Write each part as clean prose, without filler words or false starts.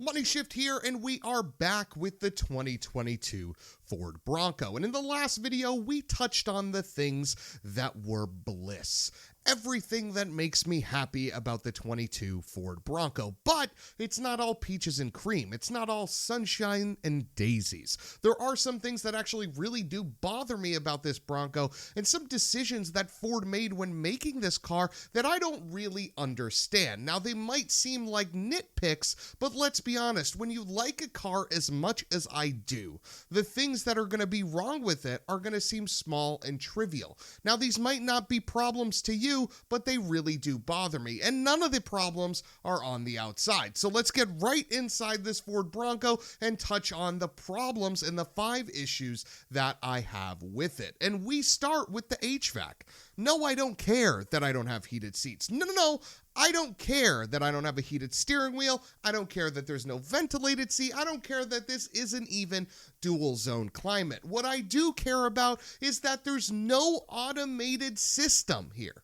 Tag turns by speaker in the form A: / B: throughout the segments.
A: Moneyshift here, and we are back with the 2022 Ford Bronco. And in the last video, we touched on the things that were bliss. Everything that makes me happy about the 22 Ford Bronco. But it's not all peaches and cream. It's not all sunshine and daisies. There are some things that actually really do bother me about this Bronco, and some decisions that Ford made when making this car that I don't really understand. Now, they might seem like nitpicks, but let's be honest, when you like a car as much as I do, the things that are going to be wrong with it are going to seem small and trivial. Now, these might not be problems to you, but they really do bother me, and none of the problems are on the outside. So let's get right inside this Ford Bronco and touch on the problems and the 5 issues that I have with it. And we start with the HVAC. No, I don't care that I don't have heated seats. No. I don't care that I don't have a heated steering wheel. I don't care that there's no ventilated seat. I don't care that this isn't even dual zone climate. What I do care about is that there's no automated system here.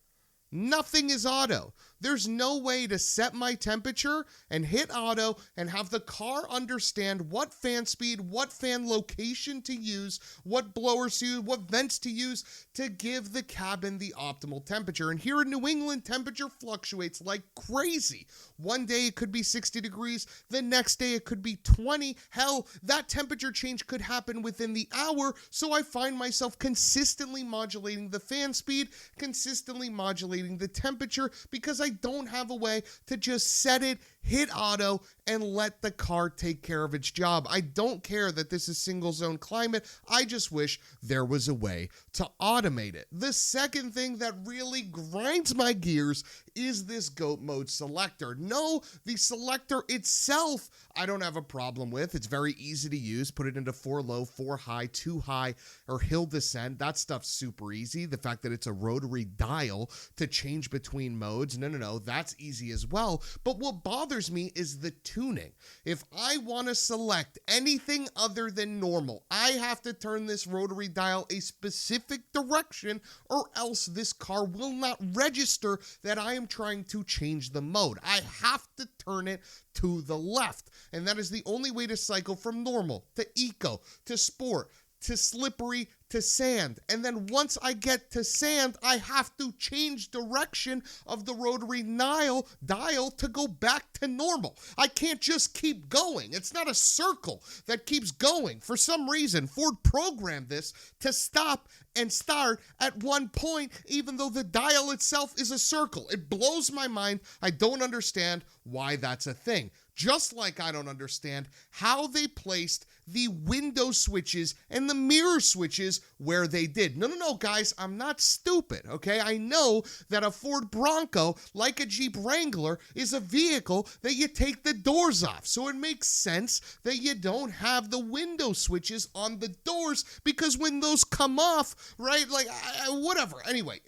A: Nothing is auto. There's no way to set my temperature and hit auto and have the car understand what fan speed, what fan location to use, what blowers to use, what vents to use to give the cabin the optimal temperature. And here in New England, temperature fluctuates like crazy. One day it could be 60 degrees. The next day it could be 20. Hell, that temperature change could happen within the hour. So I find myself consistently modulating the fan speed, consistently modulating the temperature, because I don't have a way to just set it, hit auto, and let the car take care of its job. I don't care that this is single zone climate. I just wish there was a way to automate it. The second thing that really grinds my gears is this GOAT mode selector. No, the selector itself I don't have a problem with. It's very easy to use. Put it into 4 low, 4 high, 2 high, or hill descent. That stuff's super easy. The fact that it's a rotary dial to change between modes, no, that's easy as well. But what bothers me is the tuning. If I want to select anything other than normal, I have to turn this rotary dial a specific direction, or else this car will not register that I am trying to change the mode. I have to turn it to the left, and that is the only way to cycle from normal to eco to sport to slippery to sand. And then once I get to sand, I have to change direction of the rotary dial to go back to normal. I can't just keep going. It's not a circle that keeps going. For some reason, Ford programmed this to stop and start at one point, even though the dial itself is a circle. It blows my mind. I don't understand why that's a thing. Just like I don't understand how they placed the window switches and the mirror switches where they did. No, guys, I'm not stupid, okay? I know that a Ford Bronco, like a Jeep Wrangler, is a vehicle that you take the doors off. So it makes sense that you don't have the window switches on the doors, because when those come off, right, like, whatever. Anyway,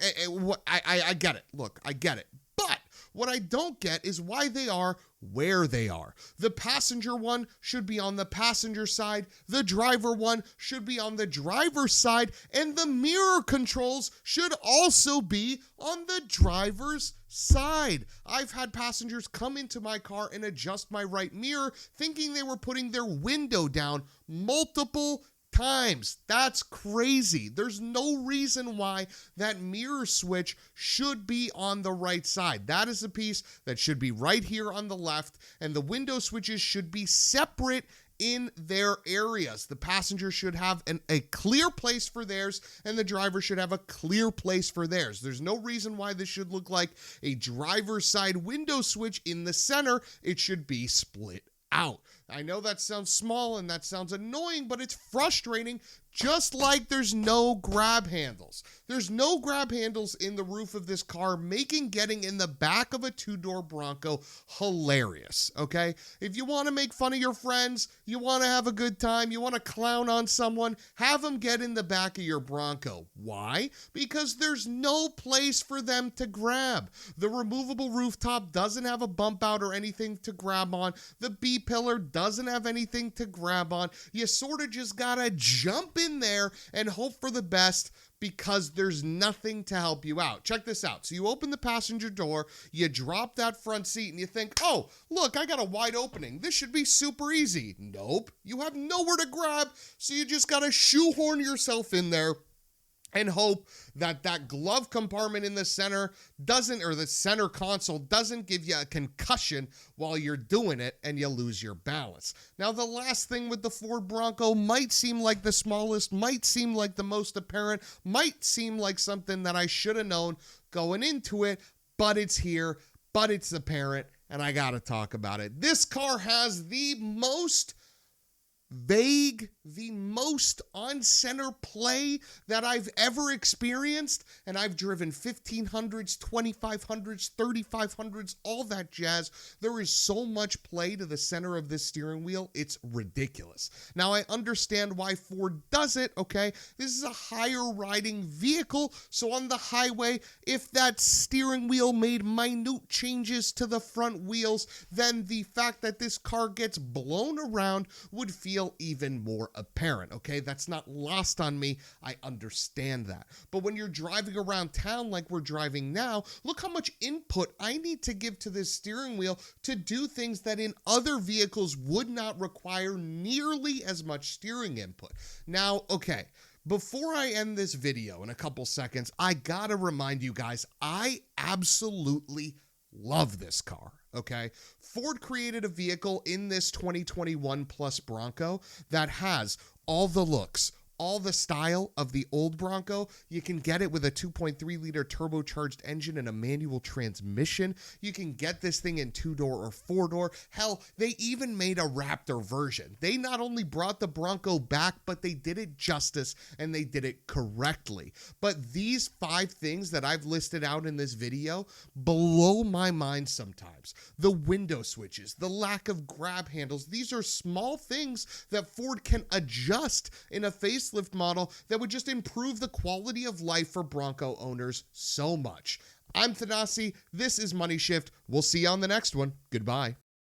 A: I get it. Look, I get it. But what I don't get is why they are where they are. The passenger one should be on the passenger side, the driver one should be on the driver's side, and the mirror controls should also be on the driver's side. I've had passengers come into my car and adjust my right mirror thinking they were putting their window down multiple times. That's crazy. There's no reason why that mirror switch should be on the right side. That is a piece that should be right here on the left, and the window switches should be separate in their areas. The passenger should have a clear place for theirs, and the driver should have a clear place for theirs. There's no reason why this should look like a driver's side window switch in the center. It should be split out. I know that sounds small and that sounds annoying, but it's frustrating. Just like there's no grab handles. There's no grab handles in the roof of this car, making getting in the back of a 2-door Bronco hilarious, okay? If you want to make fun of your friends, you want to have a good time, you want to clown on someone, have them get in the back of your Bronco. Why? Because there's no place for them to grab. The removable rooftop doesn't have a bump out or anything to grab on. The B-pillar doesn't have anything to grab on. You sort of just gotta jump in there and hope for the best. because there's nothing to help you out. Check this out. So you open the passenger door, you drop that front seat, and you think, oh, look, I got a wide opening. This should be super easy. Nope. You have nowhere to grab, so you just got to shoehorn yourself in there and hope that that glove compartment in the center doesn't, or the center console doesn't give you a concussion while you're doing it and you lose your balance. Now, the last thing with the Ford Bronco might seem like the smallest, might seem like the most apparent, might seem like something that I should have known going into it, but it's here, but it's apparent, and I gotta talk about it. This car has the most vague, the most on-center play that I've ever experienced, and I've driven 1500s, 2500s, 3500s, all that jazz. There is so much play to the center of this steering wheel, it's ridiculous. Now, I understand why Ford does it, okay? This is a higher riding vehicle, so on the highway, if that steering wheel made minute changes to the front wheels, then the fact that this car gets blown around would feel even more apparent, okay? That's not lost on me. I understand that. But when you're driving around town like we're driving now, look how much input I need to give to this steering wheel to do things that in other vehicles would not require nearly as much steering input. Now, okay, before I end this video in a couple seconds, I gotta remind you guys, I absolutely love this car. Okay, Ford created a vehicle in this 2021 Plus Bronco that has all the looks, all the style of the old Bronco. You can get it with a 2.3-liter turbocharged engine and a manual transmission. You can get this thing in 2-door or 4-door. Hell, they even made a Raptor version. They not only brought the Bronco back, but they did it justice and they did it correctly. But these 5 things that I've listed out in this video blow my mind sometimes. The window switches, the lack of grab handles, these are small things that Ford can adjust in a facelift model that would just improve the quality of life for Bronco owners so much. I'm Thanasi. This is Money Shift. We'll see you on the next one. Goodbye.